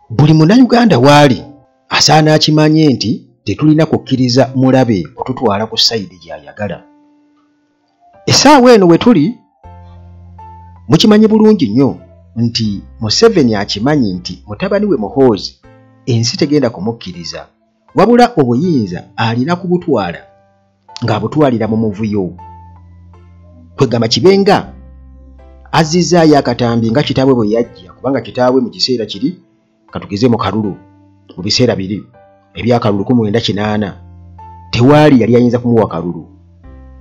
buli munnayuganda waali asaana akimanye nti tetulina kukkiriza mulabe kututwala ku sayidi gy'ayagala. Essaawa eno we tuli mukimanyi bulungi nnyo nti Museveni akimanyi nti mutabani we Muhoozi ensi tegenda kumukkiriza, wabula obuyinza alina kubutwala ng'abutwalira mu muvuyo. Kwegamba Kibenga azizaayo akatambi nga kitaawe bwe yajja, kubanga kitaawe mu kiseera kiri katugeze mu kalulu mu biseera biri ebyakalulu 1980 tewaali yali ayinza kumuwa kalulu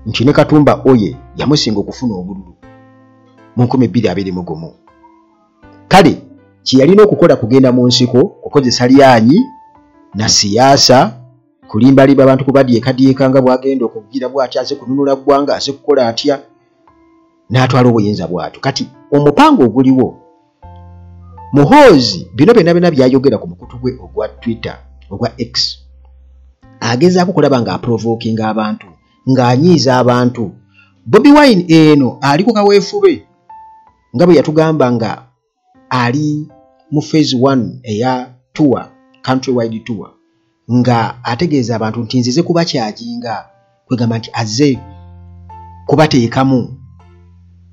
nti ne Katumba oye yamusinga okufuna obululu mu 2021. Kale kiyalina okukola kugenda mu nsiko kukozesa lyanyi na siyaasa kulimbaliba abantu kubaddyekadyeka nga bwagenda okugira bw'atya aze kununula ggwanga aze kukola atya n'atwala obuyinza bw'atyo. Kati omupango oguliwo Muhoozi bino byonna byayogera ku mukutu gwe ogwa Twitter ogwa X agezaako kulaba ng'aprovokinga abantu ng'anyiiza abantu. Bobi Wine eno ali ku kaweefube nga bwe yatugamba nga ali mu phase 1 eya tour, countrywide tour, nga ategeeza abantu nti nzize kubakyajinga, kwegamba nti azze kubateekamu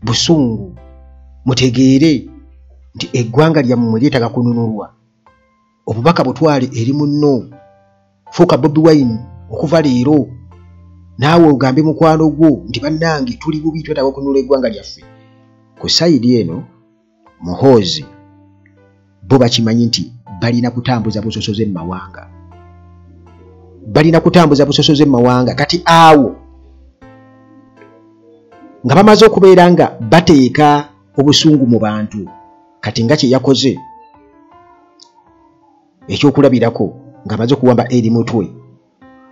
busungu mutegeere nti eggwanga lyammwe lyetaaga kununulwa, obubaka butwale eri munno. Fuuka Bobi Wine okuva leero naawe ogambe mukwano gwo nti bannange tuli bubi twetaaga okununula eggwanga lyaffe. Ku sayidi eno Muhoozi bo bakimanyi nti balina kutambuza busosoze mu mawanga, balina kutambuza busosoze mu mawanga. Kati awo nga bamaze okubeera nga bateeka obusungu mu bantu, kati nga kye yakoze ekyokulabirako ng'amaze okuwamba eri mutwe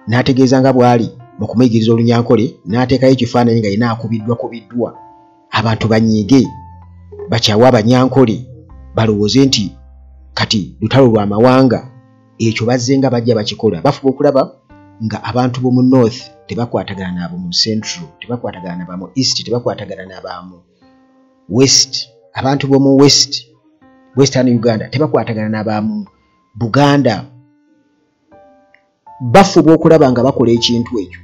n'ategeeza nga bw'ali mu kumuyigiriza olunyankole, n'ateekayo ekifaananyi nga yina akubiddwa abantu banyiige bakyawe abanyankole balowooze nti kati lutalo lwa mawanga. Ekyo bazze nga bajja bakikola, bafuba okulaba nga abantu b'omu north tebakwatagana n'abo mu central, tebakwatagana n'abamu east, tebakwatagana n'abamu west, abantu b'omu western Uganda tebakwatagana n'abamu Buganda. Bafuba okulaba nga bakola ekintu ekyo.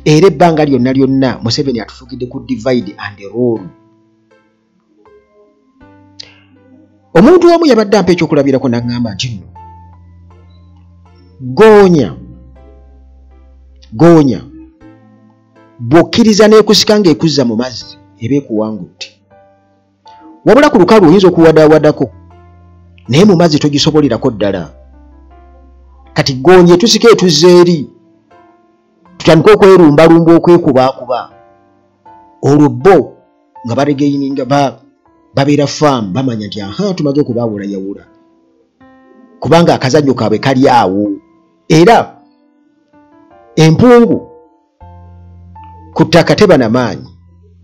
Era ebbanga lyonna Museveni atufugidde ku divide and rule. Omuntu omu yabadde ampa ekyokulabirako n'aŋŋamba nti nno goonya bw'okkiriza n'ekusika ng'ekuzza mu mazzi eba ekuwangutte, wabula ku lukalu oyinza okuwadaawadako naye mu mazzi togisobolerako ddala. Kati goonya etusika etuzza eri tutandika okwerumbalumba okwekubaakuba, olwo bo nga baregeininga babeera faamu bamanya nti aha tumaze okubaawulayawula, kubanga akazannyo kaabwe kali awo. Era empungu ku ttaka teba n'amaanyi,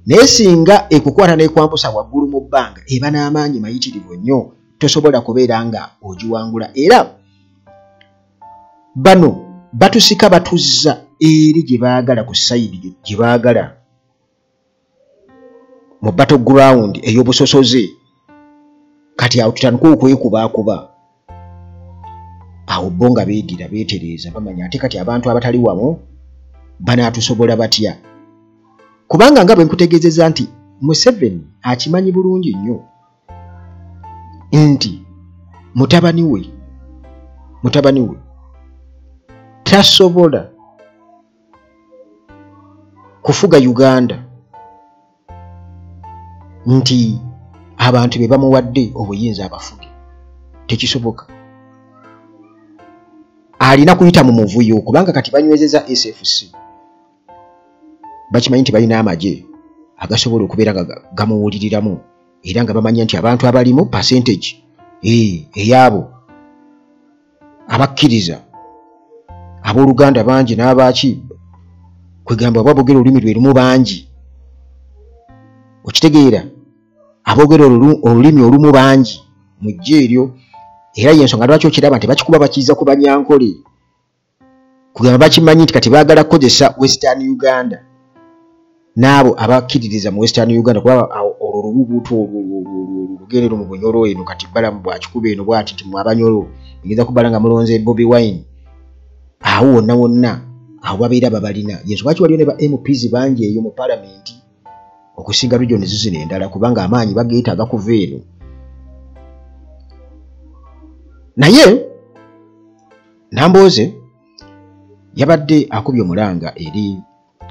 naye singa ekukwata n'ekwambusa waggulu mu bbanga eba n'amaanyi mayitirivu nnyo, tosobola kubeera nga ogiwangula. Era bano batusika batuzza eri gye baagala, ku sayidi gye baagala, mu battleground ey'obusosoze. Kati awo tutandika okwekubaakuba, awo bo nga beedira beetereeza bamanya ate kati abantu abatali wamu banaatusobola batya. Kubanga nga bwe nkutegeezezza nti Museveni akimanyi bulungi nnyo nti mutabani we tasobola kufuga Uganda nti abantu be bamuwadde obuyinza abafuge, tekisoboka. Alina kuyita mu muvuyo, kubanga kati banywezeza SFC, bakimanyi nti balina amagye agasobola okubeera nga gamuwuliriramu, era nga bamanya nti abantu abalimu percentage eyabo abakkiriza abooluganda bangi n'abaki, kwegamba ababogera olulimi lwe lumu bangi, okitegeera, aboogera olulimi olumu bangi mu ggye eryo. Era y'ensonga lwaki okiraba nti bakikuba bakiiza ku banyankole, kugamba bakimanyi nti kati baagala kukozesa Western Uganda n'abo abakkiririza mu Western Uganda, kuba olwo olubuubuutu olwo Lugendero mu Bunyoro eno kati balamu bwa kikuba eno bwati ti mu Abanyoro ngeza kubala nga mulonze Bobi Wine awo wonna awo babeera babalina yesu lwaki waliyo ne ba MPs bangi eyo mu parliament okusinga region zino endala kubanga amaanyi bageetaaga kuva eno naye Nambooze yabadde akubye omulanga eri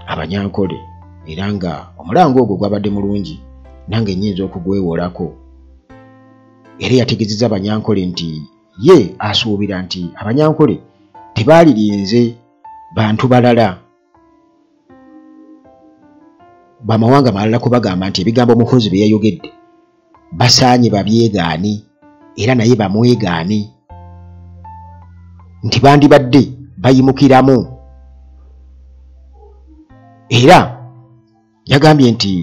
Abanyankole era nga omulanga ogwo gwabadde mulungi nange nnyinza okugwewolako era yategezeza Abanyankole nti ye asuubira nti Abanyankole tebaalirinze bantu balala bamawanga malala kubagamba nti ebigambo Muhoozi bye yayogedde basaanye babyegaani era naye bamwegaani nti bandibadde bayimukiramu era yagambye nti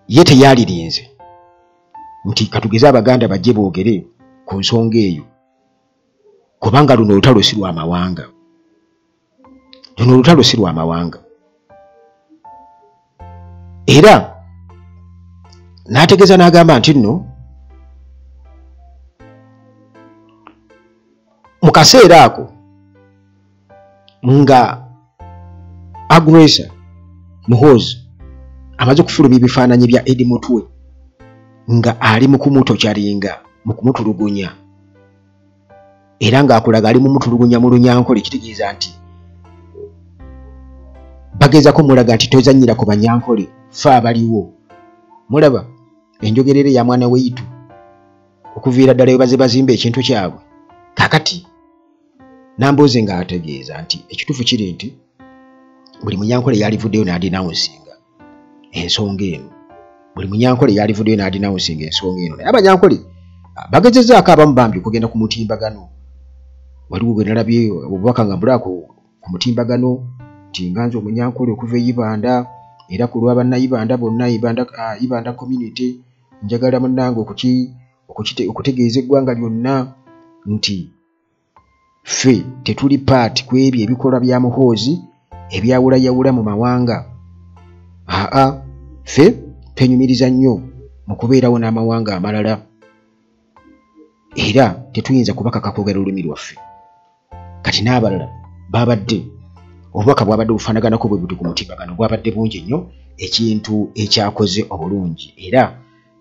ye teyalirinze nti katugeze Abaganda bajje boogere ku nsonga eyo kubanga luno olutalo si lwa mawanga era n'ategeeza n'agamba nti nno mu kaseera ako nga aggressor Muhoozi amaze okufulumya ebifaananyi bya Eddie Mutwe nga ali mu kumutokyalinga mu kumutulugunya era ng'akulaga ali mu mutulugunya mu Lunyankole kitegeeza nti bageezako mulaga nti tozannyira ku Banyankole fe abaliwo mulaba enjogerere ya mwana weitu okuviira ddala webaze bazimba ekintu kyabwe kakati Nambooze nga ategeeza nti ekituufu kiri nti buli Munyankole yalivuddeyo n'adinawunsinga ensonga eno naye Abanyankole bagezezzaako abamu bambi okugenda ku mutimbagano waliwo gwe nalabye obubaka nga mbulaako ku mutimbagano nti nganze Omunyankole okuva Ibanda era ku lwa bannayibanda bonna Ibanda community njagala munnange okutegeeza eggwanga lyonna nti ffe tetuli paati ku ebyo ebikolwa bya Muhoozi ebyawulayawula mu mawanga ffe twenyumiriza nnyo mu kubeerawo n'amawanga amalala era tetuyinza kubakaka kwogera olulimi lwaffe kati n'abalala babadde obubaka bwabadde bufaanaganako bwe buti ku mutimbagano bwabadde bungi nnyo ekintu ekyakoze obulungi era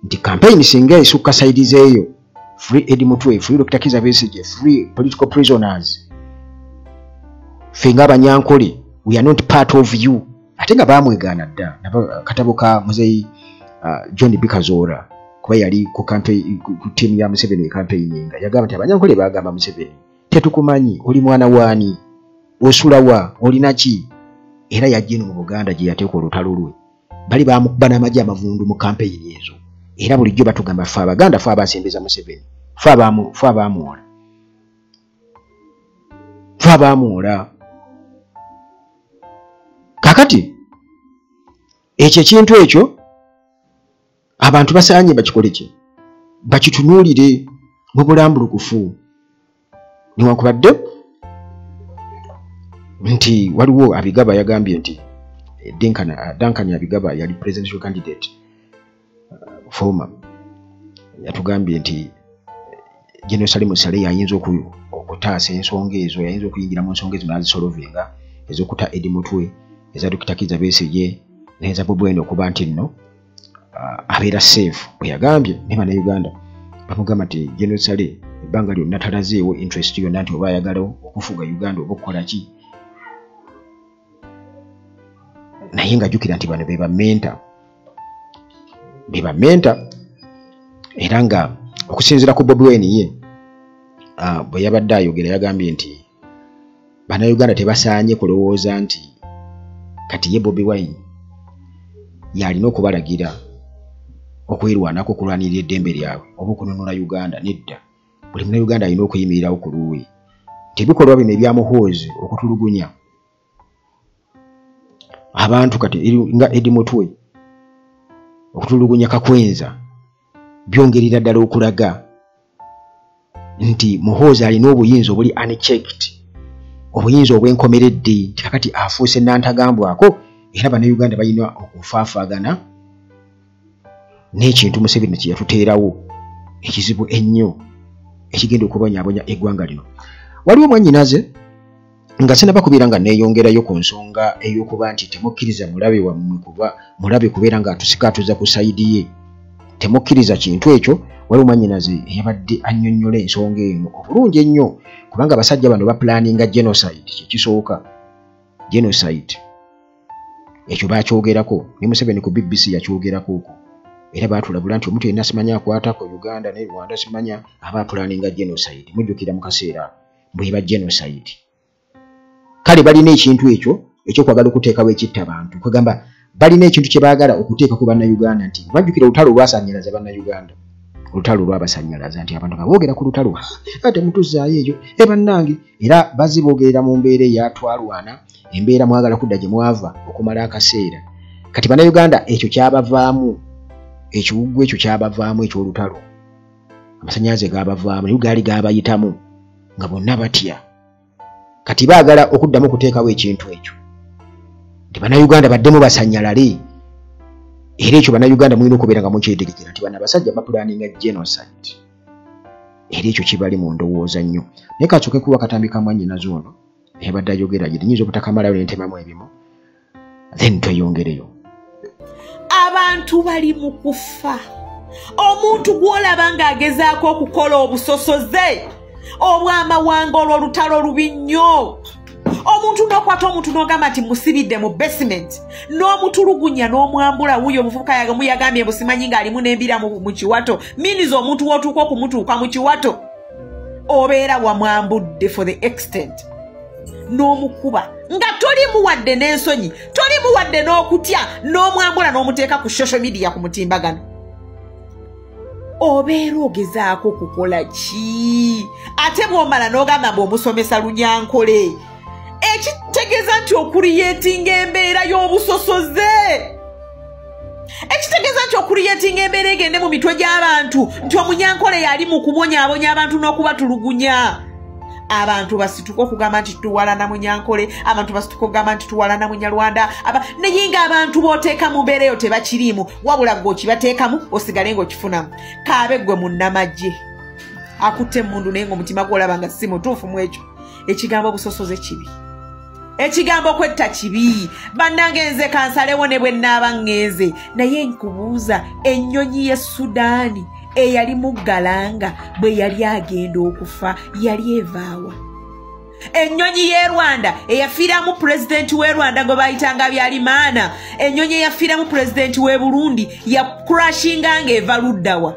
nti campaign singa esukka saidi zeeyo free Eddie Mutwe, free Dr. Kizza Besigye, free political prisoners ffe ng'Abanyankole we are not part of you ate nga baamwegaana dda katabo ka muzeeyi John Bikazoora kuba yali ku ttiimu ya Museveni ekampeyinga yagamba nti Abanyankole baagamba Museveni tetukumanyi oli mwana waani osula wa olina ki era yajja eno mu Buganda gye yateeka olutalo lwe bali bamukuba n'amagye amavundu mu kampeyini ezo era bulijjo batugamba ffe Abaganda ffe abasembeza Museveni ffe abaamuwola kakati ekyo ekintu ekyo abantu basaanye bakikole ki bakitunuulire mu bulambulukufu newankubadde nti waliwo Abigaba yagambye nti Duncan Abigaba yali presidential candidate former yatugambye nti General Salim Saleh yayinza okutaasa ensonga ezo yayinza okuyingira mu nsonga ezo n'azisolovinga ez'okuta Eddie Mutwe eza Dr. Kizza Besigye n'eza Bobi Wine okuba nti nno abeera safe bwe yagambye ne Bannayuganda bamugamba nti General Saleh ebbanga lyonna talazeewo interest yonna nti oba ayagala okufuga Uganda oba okukola ki naye ng'ajjukira nti bano be bamenta era nga okusinziira ku Bobi Wine ye bwe yabadde ayogera yagambye nti Bannayuganda tebasaanye kulowooza nti kati ye Bobi Wine yalina okubalagira okwerwanako okulwanirira eddembe lyabwe oba okununula Uganda nedda buli Munnayuganda alina okuyimirirawo ku luuyi nti ebikolwa bino ebya Muhoozi okutulugunya abantu kati nga Eddie Mutwe okutulugunya Kakwenza byongerera ddala okulaga nti Muhoozi alina obuyinza obuli unchecked obuyinza obwenkomeredde kakati afuuse nantagambwako era Bannayuganda balina okufaafaagana n'ekintu Museveni kye yatuteerawo ekizibu ennyo ekigenda okubonyaabonya eggwanga lino. Waliwo mwannyinaze nga sinabakubira nga neeyongerayo ku nsonga ey'okuba nti temukkiriza mulabe wammwe kuba mulabe kubeera nga atusikatuza ku sayidi ye. Temukkiriza kintu ekyo. Waliwo mwannyinaze eyabadde annyonnyola ensonga eno obulungi ennyo kubanga abasajja bano bapulaninga genocide. Kyekisooka genocide ekyo baakyogerako ne Museveni ku BBC yakyogerako okwo era baatulabula nti omuntu yenna simanya akwatako Uganda ne Rwanda simanya aba apulaninga genocide. Mujjukira mu kaseera bweba genocide. Kale balina ekintu ekyo ekyokwagala okuteekawo ekitta abantu kwegamba balina ekintu kye baagala okuteeka ku bannayuganda nti bajjukira olutalo olwasannyalaza bannayuganda, olutalo olwabasannyalaza nti abantu nga boogera ku lutalo ate mutuzaayo eyo bannange era baziboogera mu mbeera eyatwalwana embeera mwagala kudda gye mwava okumala akaseera. Kati bannayuganda ekyo kyabavaamu ekiwuggu ekyo kyabavaamu ekyolutalo amasannyalaze gaabavaamu naye gaali gaabayitamu nga bonna batya. Kati baagala okuddamu okuteekawo ekintu ekyo nti bannayuganda baddemu basannyalale era ekyo bannayuganda mulina okubeera nga mukyetegekera nti bano abasajja bapulaninga genocide era ekyo kibali mu ndowooza nnyo. Naye kasooke kuwa katambi ka mwannyinaze ono eyabadde ayogera gye nnyinza obutakamalayo ne ntemamu ebimu then tweyongereyo. Abantu bali mu kufa. Omuntu gw'olaba ng'agezaako okukola obusosoze obw'amawanga olw'olutalo lubi nnyo. Omuntu n'okwata omuntu n'ogamba nti musibidde mu basement n'omutulugunya n'omwambula wuyo omuvubuka muyagambye busimanyi ng'alimu n'embira mu kiwato miniza omuntu w'otuuka okumutuuka mu kiwato obeera wamwambudde for the extent n'omukuba nga tolimuwadde n'ensonyi tolimuwadde n'okutya n'omwambula n'omuteeka ku social media ku mutimbagano. Obeera ogezaako okukola ki ate bw'omala n'ogamba bw'omusomesa Lunyankole ekitegeeza nti okuriyetinga embeera y'obusosoze, ekitegeeza nti okuriyetinga embeera egende mu mitwe gy'abantu nti Omunyankole yali mu kubonyaabonya abantu n'okubatulugunya. Abantu basituka okugamba nti tuwalana Munyankole, abantu basituka okugamba nti tuwalana Munyarwanda naye ng'abantu b'oteeka mu mbeera eyo tebakiriimu wabula gwe okibateekamu osigale ng'okifunamu. Kaabe gwe munnamagye akutte emmundu naye ng'omutima gw'olaba nga si mutuufu mu ekyo. Ekigambo obusosoze kibi, ekigambo kwetta kibi. Bannange nze kansalewo ne bwe nnaaba ŋŋenze naye nkubuuza ennyonyi y'e Sudaani eyali mu Galanga bwe yali agenda okufa yali evaawa? Ennyonyi y'e Rwanda eyafiiramu pulezidenti w'e Rwanda gwe bayitanga Byalimaana, ennyonyi eyafiiramu pulezidenti w'e Burundi yakurashinga ng'eva luddawa?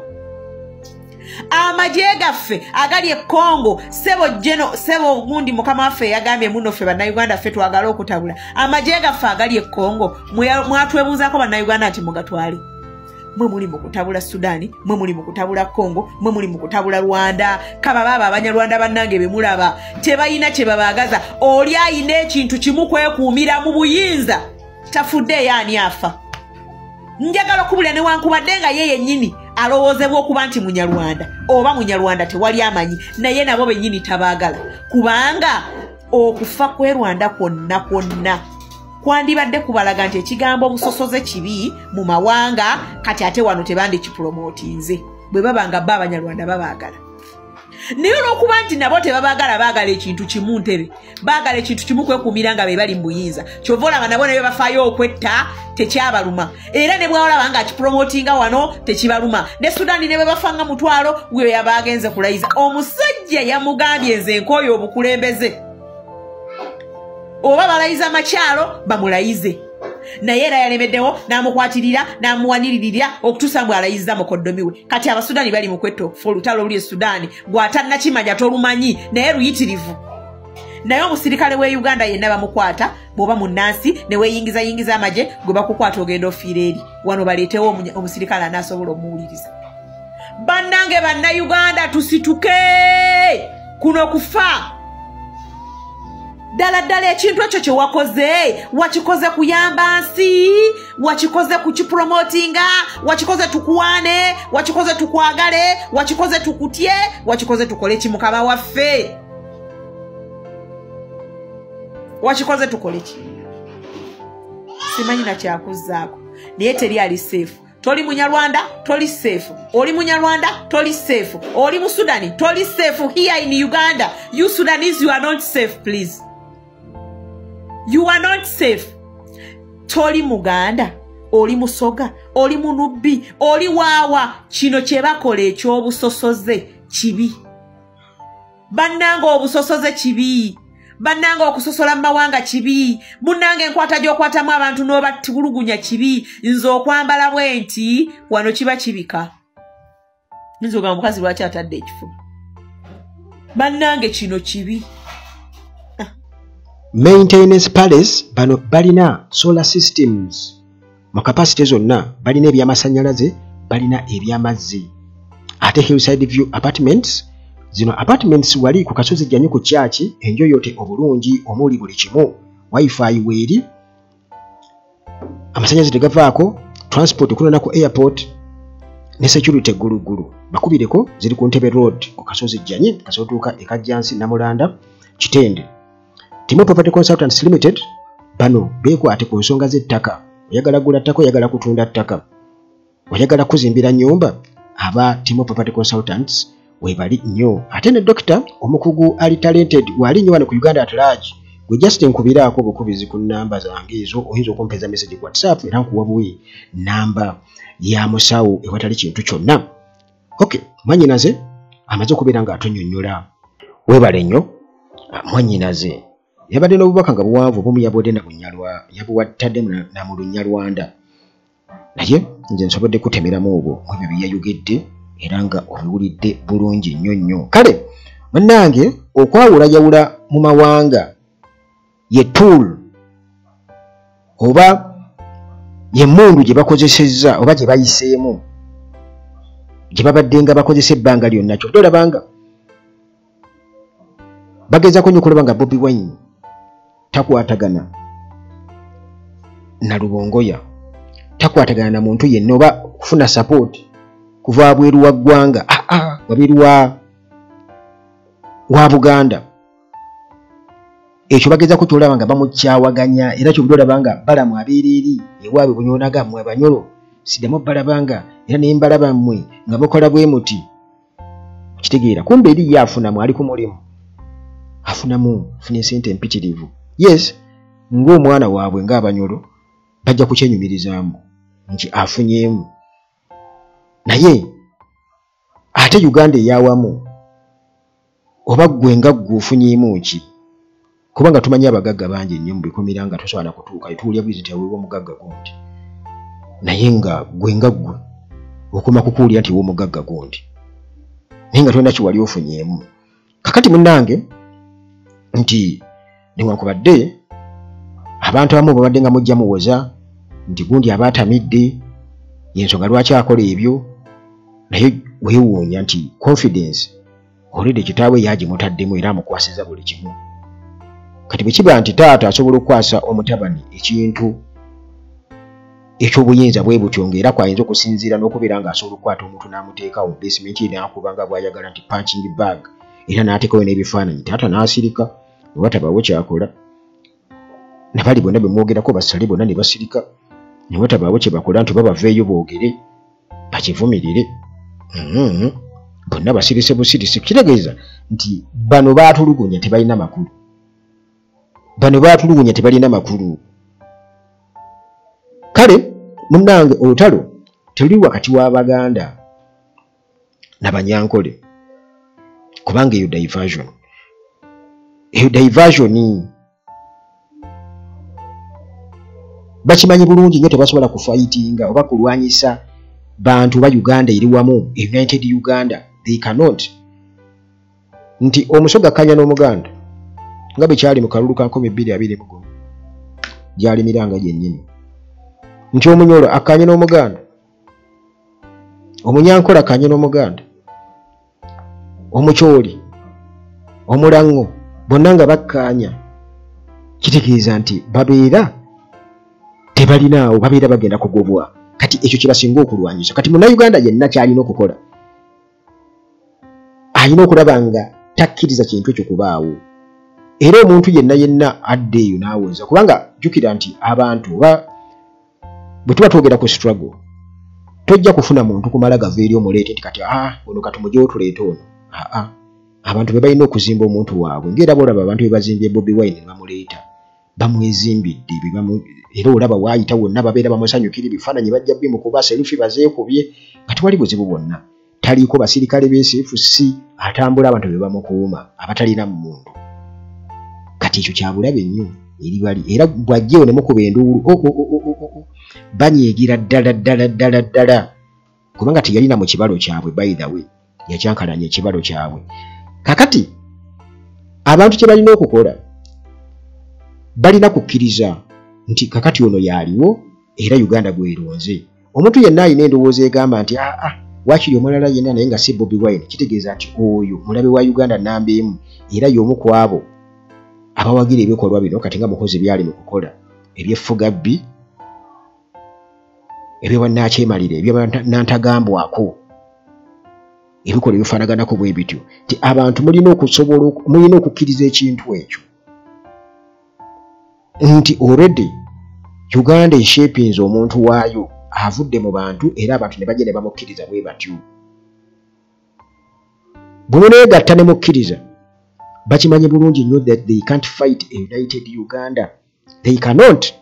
Amagye gaffe agali e Congo sebo gundi mukama waffe yagambye muno ffe bannayuganda ffe twagala okutabula amagye gaffe agali e Congo mwatwebuuzaako bannayuganda nti mugatwale. Mwe muli mu kutabula Sudaani, mwe muli mu kutabula Congo, mwe muli mu kutabula Rwanda. Kaba baba Abanyarwanda bannange be mulaba tebayina kye babaagaza. Oli ayina ekintu kimu kwekuumira mu buyinza tafudde yaani afa. Njagala okubulira newankubadde nga ye yennyini alowoozebwa okuba nti Munyarwanda oba Munyarwanda tewali amanyi naye nabo bennyini tabaagala kubanga okufa kw'e Rwanda kwonna kwonna kwandibadde kubalaga nti ekigambo obusosoze kibi mu mawanga kati ate wano tebandikipromootinze bwe baba nga bba Abanyarwanda babaagala. Naye olw'okuba nti nabo tebabaagala baagala ekintu kimu ntebe baagala ekintu kimu kwekuumira nga be bali mu buyinza kyova olaba nabo ne bafaayo okwetta tekyabaluma era ne bw'olaba nga akipromootinga wano tekibaluma. Ne Sudaani ne bwe bafanga mutwalo gwe yabaagenze kulayiza omusajja yamugambye nze nkooyo obukulembeze oba balayiza makyalo bamulayize naye era yalemeddewo n'amukwatirira n'amuwaniririra okutuusa mbwe alayiza mukoddomi we. Kati Abasudaani bali mu kwetto okufa olutalo oluli e Sudaani gw'atannakimanya tolumanyi naye luyitirivu. Naye omusirikale w'e Uganda yenna bamukwata bw'oba munnansi ne weeyingiza amagye gwe bakukwata ogenda ofiira eri wano baleetewo omusirikale anaasobola omuwuliriza. Bannange Bannayuganda tusituke kuno kufa. Ddala ekintu ekyo kye wakoze wakikoze kuyamba nsi, wakikoze kukipromotinga, wakikoze tukuwane, wakikoze tukwagale, wakikoze tukutye, wakikoze tukole ki mukama waffe? Wakikoze tukole ki? Simanyi na kyakuzzaako naye teri ali safe. toli munyarwanda toli safe, oli munyarwanda toli safe, oli mu Sudani toli safe. Here in Uganda, you Sudanese, you are not safe, please. You are not safe. Toli Muganda, oli musoga, oli munubbi, oli wawa. Kino kye bakola ekyobusosoze kibi. Bannanga obusosoze kibi. Bannanga okusosola mawanga kibi. Munnanga enkwata gy'okwatamu abantu n'obatulugunya kibi. Nze okwambala bwenti wano kiba kibika. Nze ogamba mukazi lwaki atadde ekifuba. Bannange kino kibi. Maintenance palace bano balina solar systems. Mu capacity zonna balina ebyamasannyalaze, balina ebyamazzi. Ate Hillside View Apartments, zino apartments wali ku kasozi jjanyu ku kyaki, enjoyote obulungi omuli buli kimu, wifi weeri, amasannyalaze tegavaako, transport kunona ku airport ne security gulugulu. Bakubireko ziri ku Ntebe Road ku kasozi jjanyi, kasotuuka e Kajjansi Namulanda Kitende. Timo Property Consultants Limited bano beekwate ku nsonga z'ettaka. Oyagala gula ttaka, oyagala kutunda ttaka, oyagala kuzimbira nnyumba, aba Timo Property Consultants webali nnyo. Ate ne Dr. omukugu ali talented wali nnyo wano ku Uganda at large. Gwe just nkubiraako obukubizi ku nnamba zange ezo, oyinza okumpeza message ku WhatsApp era nkuwa buwi nnamba ya musawo ewatali kintu kyonna. Okay, mwannyinaze amaze okubeera nga atonnyonnyola. Weebale nnyo mwannyinaze. Yabadde n'obubaka nga buwanvu bumu yabodde na bunyalwa yabuwattadde na mu Lunyarwanda. Naye nze nsobodde kutemeramu obwo mu ebyo bye yayogedde era nga obiwulidde bulungi nnyo nnyo. Kale munnange okwawulayawula mu mawanga ye tool oba ye mmundu gye bakozesezza oba gye bayiseemu gye babadde nga bakozesa ebbanga lyonna kyo olabanga bagezaako nnyo okulaba nga Bobi Wine takwatagana na Lubongoya, takwatagana na muntu yenna oba kufuna support kuva wabweru wa ggwanga, wabweru wa Buganda. Ekyo bagezaako kyolaba nga bamukyawaganya era kyo olaba nga balamu abeereri ewaabwe bunyonaga mmwe abanyolo siddamu balabanga era naye mbalaba mmwe nga bakola bwe muti. Kitegeera kumbe eri ye afunamu ali ku mulimu, afunamu funa esente empitirivu. Yes, ng'omwana waabwe ng'abanyolo bajja kukyenyumirizaamu nti afunyeemu. Naye ate Uganda eyawamu oba ggwe nga ggwe ofunyeemu ki? Kubanga tumanyi abagagga bangi nnyo mu bikomera nga tosobola kutuuka etuulya bwiziti aweebwa omugagga gundi. Naye nga ggwe nga ggwe okoma kukuulya nti w'omugagga gundi naye nga tolina kiwali ofunyeemu. Kakati munnange nti newankubadde abantu abamu babadde nga mujja muwoza nti gundi abaatamidde yensonga lwaki akola ebyo, naye weewuunya nti confidence olede kitaawe yagimutaddemu era amukwasiza buli kimu. Kati bwe kiba nti taata asobola okukwasa omutabani ekintu eky'obuyinza bwe butyo ng'era kwayinza okusinziira n'okubeera ng'asobola okukwata omuntu n'amuteekawo mu basement ye n'akuba nga bw'ayagala nti punching bag era n'ateekawo n'ebifaananyi, taata n'asirika ne watabaawo kyakola. Nabali bonna bwe mwogerako basale bonna ne basirika ne watabaawo kye bakola nti babaveeyo boogere bakivumirire. Bonna basirise busirisi. Kitegeeza nti bano baatulugunya tebalina makulu. Bano baatulugunya tebalina makulu. Kale munnange olutalo tuli wakati w'Abaganda n'Abanyankole kubanga eyo diversion. Eyo diversion bakimanyi bulungi nnyo tebasobola kufightinga oba kulwanyisa bantu ba Uganda eri wamu, United Uganda. They cannot. Nti omusoga kanya n'Omuganda nga bwe kyali mu kalulu ka 2021 gyali miranga gyennyini. Nti omunyolo akanye n'Omuganda, Omunyankole akanye n'Omuganda, Omukyoli, Omulango bonna nga bakkaanya. Kitegeeza nti babeera tebalinaawo, babeera bagenda kugobwa. Kati ekyo kye basinga okulwanyisa. Kati Munnayuganda yenna kyalina okukola alina okulaba nga takkiriza kintu ekyo kubaawo. Era omuntu yenna adde eyo n'awoza, kubanga jjukira nti abantu oba bwe tuba twogera ku struggle tojja kufuna muntu kumala gava eri omuleete nti kati ono katumuje otuleeta ono. Abantu be balina okuzimba omuntu waabwe ng'era bolaba abantu be bazimbye Bobi Wine ne bamuleeta bamwezimbidde era olaba waayita wonna babeera bamusanyukira ebifaananyi bajja bimukuba selfie bazeekubye nga tewali buzibu bwonna. Taliiko basirikale b'SFC atambula abantu be bamukuuma abatalina muntu. Kati ekyo kyabulabe nnyo eri bali era bw'ajjeewo ne mukuba enduulu banyiigira ddala kubanga teyalina mu kibalo kyabwe. By the way yakyankalanya ekibalo kyabwe. Kakati abantu kye balina okukola balina kukkiriza nti kakati ono yaaliwo era Uganda gweronze. Omuntu yenna alina endowooza egamba nti waakiri omulala yenna naye nga si Bobi Wine, kitegeeza nti oyo mulabe wa Uganda namba emu era y'omu ku abo abawagira ebikolwa bino kati nga mukozi byali mu kukola ebyeffugabbi ebyobannakyemalire ebyobannantagambwako ebikolwa ebifaanaganako bwe bityo nti abantu mulina okukkiriza ekintu ekyo nti already Uganda eshapinze omuntu waayo avudde mu bantu era abantu ne bajja ne bamukkiriza bwe batyo. Bwe muneegatta ne mukkiriza bakimanyi bulungi nnyo that they can't fight a united Uganda. They cannot.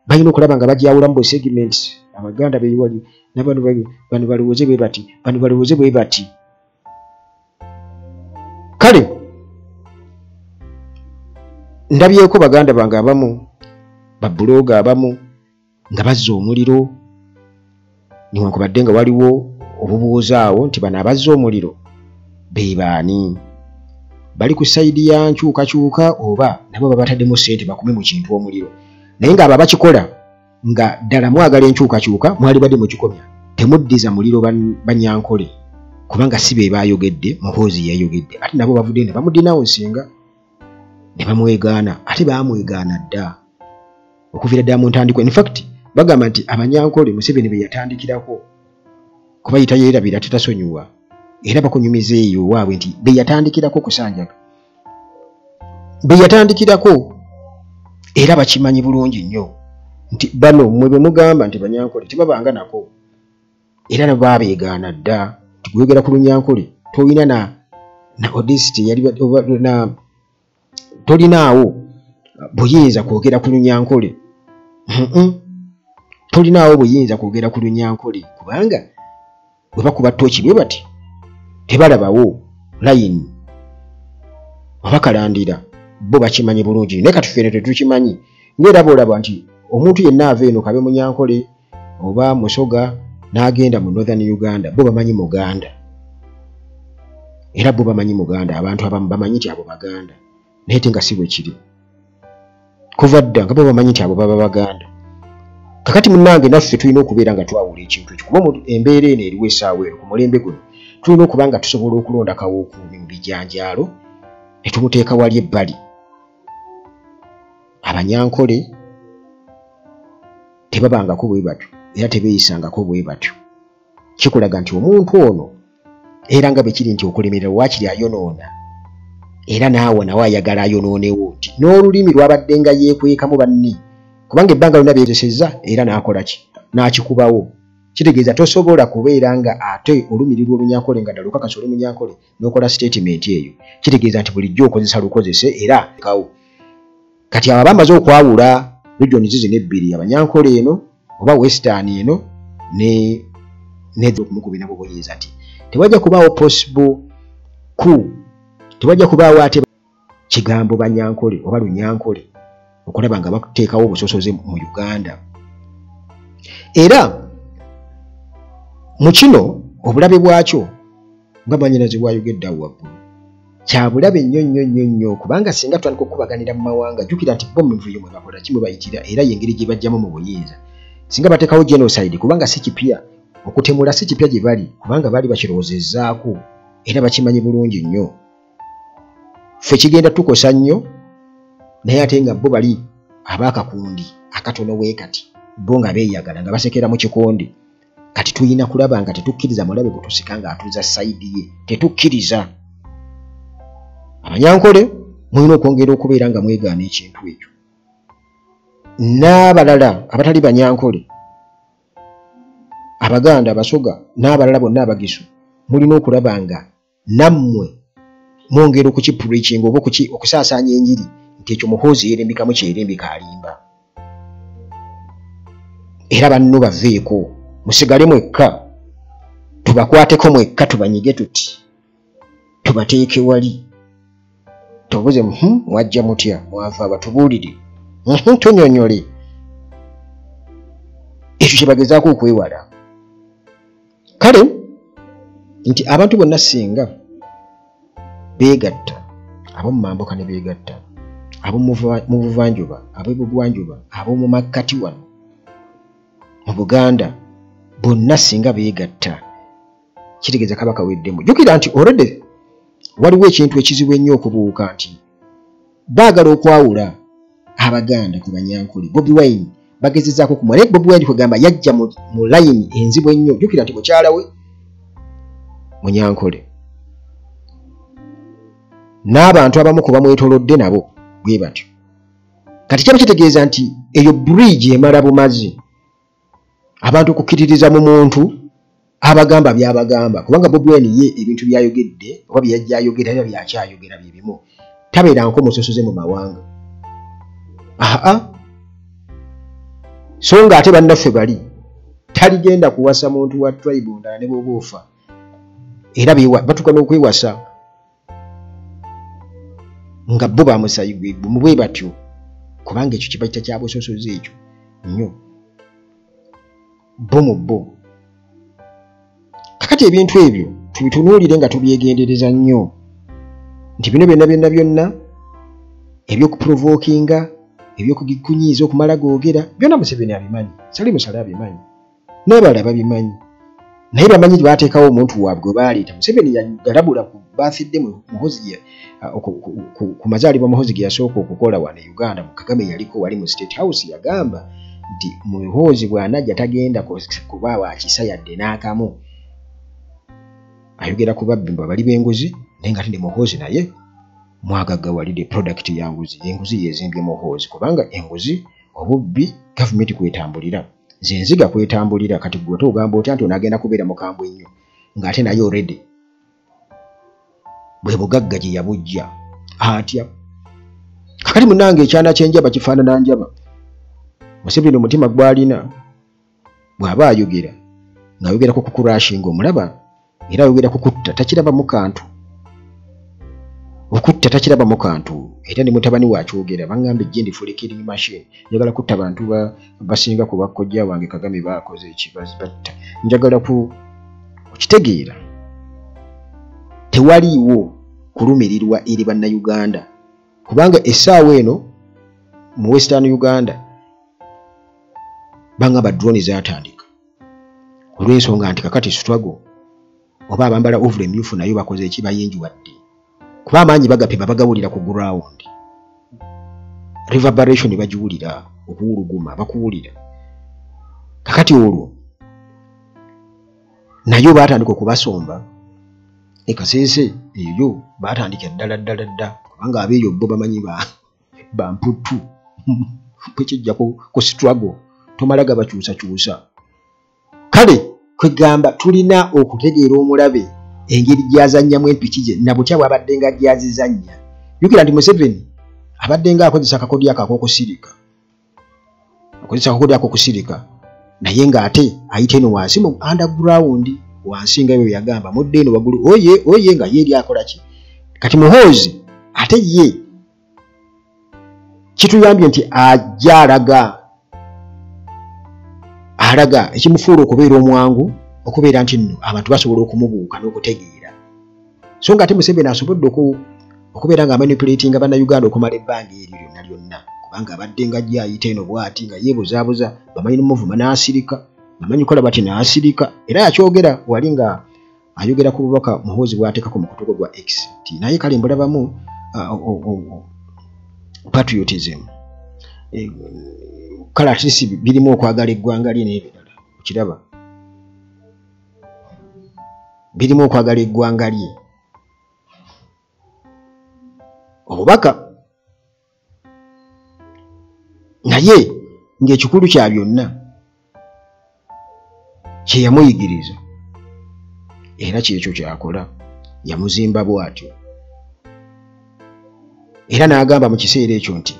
Balina okulaba nga bajyawulamu bwe segments Abaganda beyiwali bano balowooze bwe bati bano balowooze bwe bati. Kale ndabyeko Baganda bange abamu babbuloga abamu nga bazza omuliro newankubadde nga waliwo obubuuzaawo nti bano abazza omuliro be baani, bali ku sayidi ya nkyukakyuka oba nabo babataddemu ssente bakume mu kintu omuliro. Naye nga abo abakikola nga ddala mwagala enkyukakyuka mwali badde mukikomya temuddiza muliro Banyankole kubanga si be baayogedde muhoozi yayogedde ate nabo bavudde ne bamudinawo nsinga ne bamwegaana ate baamwegaana dda okuviira ddala mu ntandikwa. In fact bagamba nti Abanyankole Museveni be yatandikirako kubayita yeerabira tetasonyiwa era bakunyumiza eyo waabwe nti be yatandikirako kusanjaga be yatandikirako era bakimanyi bulungi nnyo nti bano mmwe bwe mugamba nti Banyankole tebabanga nako era nabo baabeegaana dda tukuyogera ku Lunyankole tolina na audacity yali tolinaawo buyinza kwogera ku Lunyankole tolinaawo buyinza kwogera ku Lunyankole kubanga bwe bakuba ttooki bwe bati tebalabawo layini abakalandira bo bakimanyi bulungi naye kati ffene tetukimanyi ng'era boolaba nti omuntu yenna ava eno kabe Munyankole oba Musoga n'agenda mu Northern Uganda bo bamanyi Muganda era bo bamanyi Muganda abantu abamu bamanyi nti abo Baganda naye te nga si bwe kiri kuva dda nga bo bamanyi nti abo baba Baganda. Kakati munnange naffe tulina okubeera nga twawula ekintu ekyo kuba embeera eno eriwo essaawa eno ku mulembe guno tulina okuba nga tusobola okulonda kawuukuumi mu bijanjaalo ne tumuteeka wali ebbali. Abanyankole tebabangako bwe batyo era tebeeyisangako bwe batyo. Kikulaga nti omuntu ono era nga bwe kiri nti okulemerera waakiri ayonoona era naawe nawe ayagala ayonoonewo nti n'olulimi lwabadde nga yeekwekamu banni kubanga ebbanga lyonna beezesezza era n'akola ki n'akikubawo. Kitegeeza tosobola kubeera nga ate olumiri lw'Olunyankole nga ddala olukakasa oli Munyankole n'okola statement eyo. Kitegeeza nti bulijjo okozesa lukozese era kawo. Kati abo bamaze okwawula regions zino ebbiri Abanyankole eno oba Western eno ne okumukubi nabo buyinza nti tewajja kubaawo possible tewajja kubaawo ate kigambo Banyankole oba Lunyankole okulaba nga bateekawo obusosoze mu Uganda. Era mu kino obulabe bwakyo nga mwannyinazi bwayogedde awo waggulu kyabulabe nnyo kubanga singa twandika okubaganira mu mawanga jjukira nti bo muvuyo mwe bakola kimwe bayitira era y'engeri gye bajjamu mu buyinza singa bateekawo genocide kubanga si kipya okutemula si kipya gye bali kubanga baali bakirowoozezzaako era bakimanyi bulungi nnyo. Ffe kigenda tukosa nnyo naye ate nga bo bali ab'akakundi akatono bwe kati bo nga beeyagala nga basekera mu kikondi. Kati tuyina kulaba nga tetukkiriza mulabe gutusika nga atuuza sayidi ye tetukkiriza. Abanyankole mulina okwongera okubeera nga mwegaana ekintu ekyo. N'abalala abatali Banyankole Abaganda Abasoga n'abalala bonna Abagisu mulina okulaba nga nammwe mwongera okukipreaching oba okusaasaanya enjiri nti ekyo Muhoozi yerembikamu kyerembika alimba. Era banno baveeko musigale mwekka tubakwateko mwekka tubanyige tuti tubateeke wali tubuze mwajja mutya mwava abatubuulire tunyonyole ekyo kye bagezaako okwewala. Kale nti abantu bonna singa beegatta ab'omu mambuka ne beegatta ab'omu buvanjuba ab'ebugwanjuba ab'omu makkati wano mu Buganda bonna singa beegatta kitegeeza kaba kaweddemu. Jjukira nti already waliwo ekintu ekizibu ennyo okubuuka nti baagala okwawula Abaganda ku Banyankole. Bobi Wine bagezezaako kumwala. Bobi Wine kwegamba yajja mu layini enzibu ennyo. Jjukira nti mukyala we Munyankole n'abantu abamu ku bamwetoolodde nabo bwe batyo. Kati kyaba kitegeeza nti eyo bridge emala bumazi abantu okukkiririza mu muntu abagamba byabagamba, kubanga Bobi Wine ye ebintu byayogedde oba byajja ayogera era byakyayogera bye bimu tabeeranko musosoze mu mawanga. So nga ate bannaffe bali taligenda kuwasa muntu wa tribe ndala ne bw'oba ofa era batuuka n'okwewasa nga bo bamusayigwe mubwe batyo kubanga ekyo kiba kya busosoze ekyo nnyo bo mu bo. Kakati ebintu ebyo tubitunuulire nga tubyegendereza nnyo nti bino byonna ebyokuprovokinga ebyokugikunyiiza okumala googera byonna Museveni abimanyi, Sali Musale abimanyi n'abalala babimanyi, naye bamanyi baateekawo omuntu waabwe baaleeta. Museveni yagalabula ku baafidde Muhoozi ku mazaalibwa Muhoozi ge yasooka okukola wano e Uganda mu Kagame yaliko wali mu State House yagamba nti Muhoozi bw'anajja tagenda kuba wa kisa yadde n'akamu. Ayogera ku babbi bali b'enguzi naye nga tindi Muhoozi naye mwagaggawalidde product ya nguzi. Enguzi yezimbye Muhoozi kubanga enguzi obubbi gavumenti kwetambulira nze nziga kwetambulira. Kati gwe togamba otya nti onagenda kubeera mukambwe nnyo ng'ate naye already bwe bugagga gye yabujja atya. Kakati munnange ekyana ky'enjaba kifaanana njaba. Museveni omutima gw'alina bw'aba ayogera ng'ayogerako ku kurashinga omulaba era ayogera ku kutta takiraba mu kantu. Okutta takiraba mu kantu era ne mutabani wakyogera bangamba ejje full killing machine njagala kutta abantu basinga ku bakkojja wange Kagame baakoze ekibazi batta. Njagala okitegeera tewaliiwo kulumirirwa eri bannayuganda kubanga essaawa eno mu Western Uganda bangamba drone zaatandika olw'ensonga nti kakati struggle oba abambala ovule emyufu nayo bakoze ekibayinjuwadde kuba amaanyi bagapiba bagawulira ku ground. Reverberation bagiwulira okuwuluguma bakuwulira. Kakati olwo nayo baatandika okubasomba ekaseese eyo baatandika ddala kubanga abeeyo bo bamanyi bamputtu kwekijja ku struggle tomala gabakyusakyusa. Kale kwegamba tulina okutegeera omulabe engeri gyazannyamu empiki ze na butya bw'abadde nga gyazizannya. Jjukira nti Museveni abadde nga akozesa akakodyo ako ak'okusirika naye ng'ate ayita eno wansi mu underground wansi nga bwe yagamba mudde eno waggulu oye nga ye eri akola ki. Kati Muhoozi ate ye kituyambye nti ajja alaga ekimufuula okubeera omwangu okubeera nti nno abantu basobola okumubuuka n'okutegeera. So nga ate Museveni asobodde okubeera nga manipulatinga bannayuganda okumala ebbanga eryo lyonna kubanga abadde nga ajja ayita eno bw'ati nga yeebuzaabuza bamanyi n'omuvuma n'asirika bamanyi kola bati n'asirika era yakyogera wali nga ayogera ku bubaka Muhoozi bw'ateekako mu kutuko gwa X nti naye kale mbulabamu patriotism kale atisi birimu okwagala eggwanga lye n'ebirala okiraba birimu okwagala eggwanga lye. Obubaka naye ng'ekikulu kya byonna kye yamuyigiriza era kyekyo kyakola yamuzimba bw'atyo era n'agamba mu kiseera ekyo nti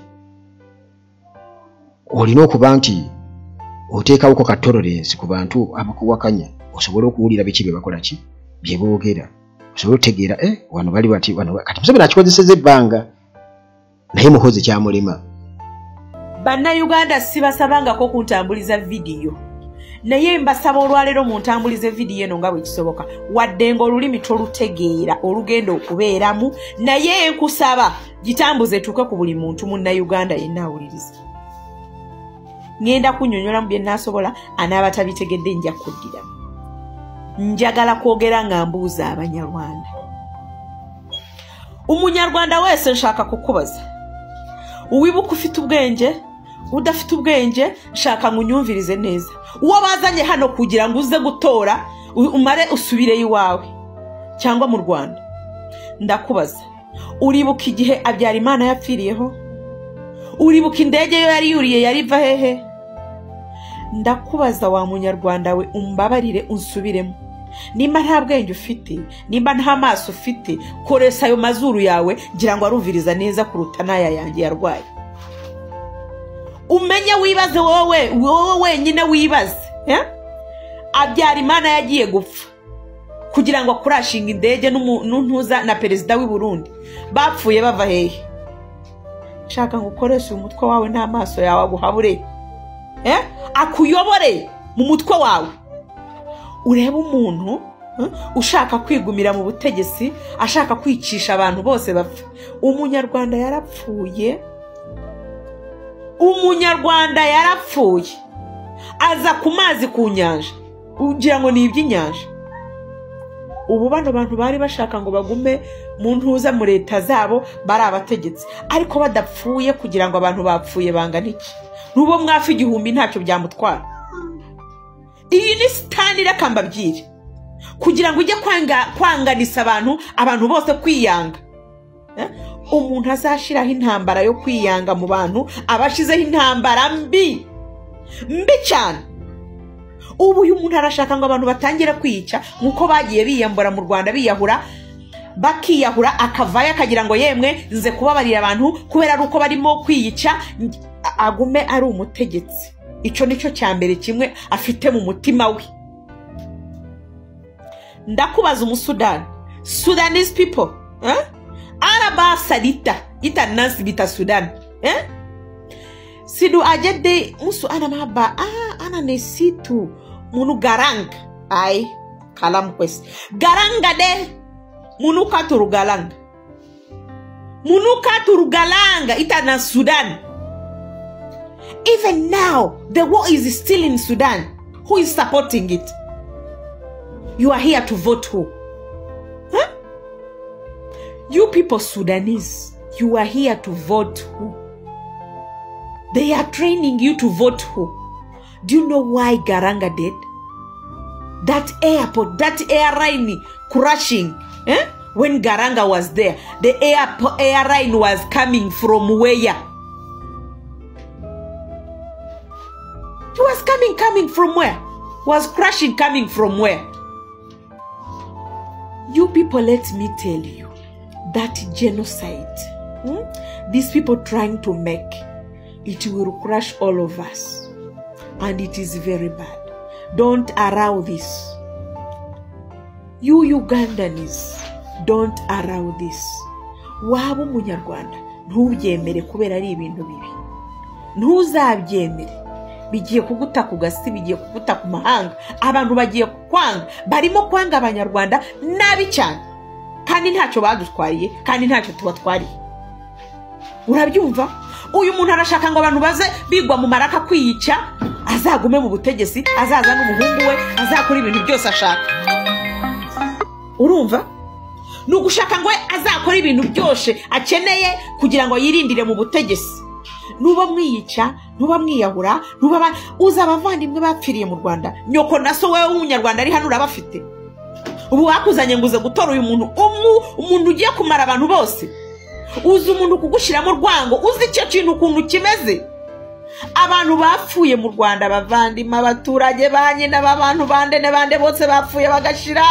olina okuba nti oteekawoko ka tolerance ku bantu abakuwakanya osobole okuwulira biki bye bakola ki bye boogera osobole okutegeera wano bali bati wano kati Museveni akikozeseza ebbanga naye mukozi kyamulema. Bannayuganda sibasabangako kuntambuliza vidiyo naye mbasaba olwaleero muntambulize vidiyo eno nga bwe kisoboka wadde ng'olulimi tolutegeera olugenda okubeeramu naye nkusaba gitambuze tuuke ku buli muntu munnayuganda yenna awuliriza. Ngenda kunnyonnyola mu bye nnaasobola anaaba tabitegedde nja kuddira. Njagala kwogera nga mbuuza Abanyarwanda. Umunyarwanda wese nshaka kukubaza. Wibuka ufite ubwenge, udafite ubwenge, nshaka ngunyumvirize neza. Uwo bazanye hano kugira ngo uze gutora, umare usubire iwawe cyangwa mu Rwanda. Ndakubaza. Uribuka igihe Habyarimana yapfiriyeho? Uribuka indege yo yari yuriye yari va hehe? Ndakubaza wa munyarwanda we umbabarire unsubiremo. Nimba nta bwenge ufite, nimba nta maso ufite, koresha ayo mazuru yawe gira ngo arumviriza neza kuruta naya yanjye yarwaye. Umenye wibaze wowe wenyine wibaze, Habyarimana yagiye gupfa kugira ngo akurashinga indege n'untuza na perezida w'i Burundi. Bapfuye bava hehe? Shaka ngukoresha umutwe wawe n'amaso yawe aguhabure. Akuyobore mu mutwe wawe. Ureba umuntu ushaka kwigumira mu butegetsi, ashaka kwicisha abantu bose bapfa. Umunyarwanda yarapfuye. Umunyarwanda yarapfuye. Aza ku mazi ku nyanja. Ugira ngo ni iby'inyanja. Ubu bano bantu bari bashaka ngo bagume mu ntuza mu leta zabo bari abategetsi ariko badapfuye kugira ngo abantu bapfuye bangana iki. Nubo mwafi igihumbi ntacyo byamutwara. Iyi ni standira kambabyire kugira ngo ujye kwanganisa abantu bose kwiyanga. Umuntu azashiraho intambara yo kwiyanga mu bantu abashizeho intambara mbi cyane. Ubu uyu muntu arashaka ngo abantu batangira kwica nkuko bagiye biyambura mu Rwanda biyahura bakiyahura akavayo akagira ngo yemwe nze kubabarira abantu kubera ari uko barimo kwiyica agume ari umutegetsi. Ico nico cyambere kimwe afite mu mutima we. Ndakubaza umusudani, Sudanese people, araba salita itanasi bita Sudan, sidu ajede musu ana maba ana nesitu munu garang ay kalam kwes garanga de munu katuru galanga itana Sudan. Even now the war is still in Sudan. Who is supporting it? You are here to vote who? You people Sudanese, you are here to vote who? They are training you to vote who? Do you know why Garanga did? That airport, that airline crashing, when Garanga was there, the airline was coming from where? It was coming from where? Was crashing coming from where? You people, let me tell you, that genocide, these people trying to make, it will crush all of us. And it is very bad. Don't allow this. You Ugandans, don't allow this. Waba umunyarwanda ntubyemere kubera ari ibintu bibi. Ntuzabyemere. Bigiye kuguta ku gasi, bigiye kuguta ku mahanga. Abantu bagiye kwanga, barimo kwanga abanyarwanda nabi cyane. Kandi ntacyo badutwariye, kandi ntacyo tubatwariye. Urabyumva? Uyu muntu arashaka ngo abantu baze bigwa mu maraka kwiyica, azagume mu butegetsi, azaza n'umuhungu we, azakora ibintu byose ashaka. Urumva? Nugushaka ngo azakora ibintu byose akeneye kugira ngo yirindire mu butegetsi. Nuba mwiyica, nuba mwiyahura, nuba uza abavandimwe bapfiriye mu Rwanda. Nyoko naso wewe w'umunyarwanda ari hano urabafite. Ubu wakuzanye nguze gutora uyu muntu, umuntu ugiye kumara abantu bose. Uzi umuntu kugushira mu rwango, uzi icyo kintu ukuntu kimeze. abantu bapfuye mu Rwanda bavandima abaturage banye n'abantu bande ne bande bose bapfuye bagashira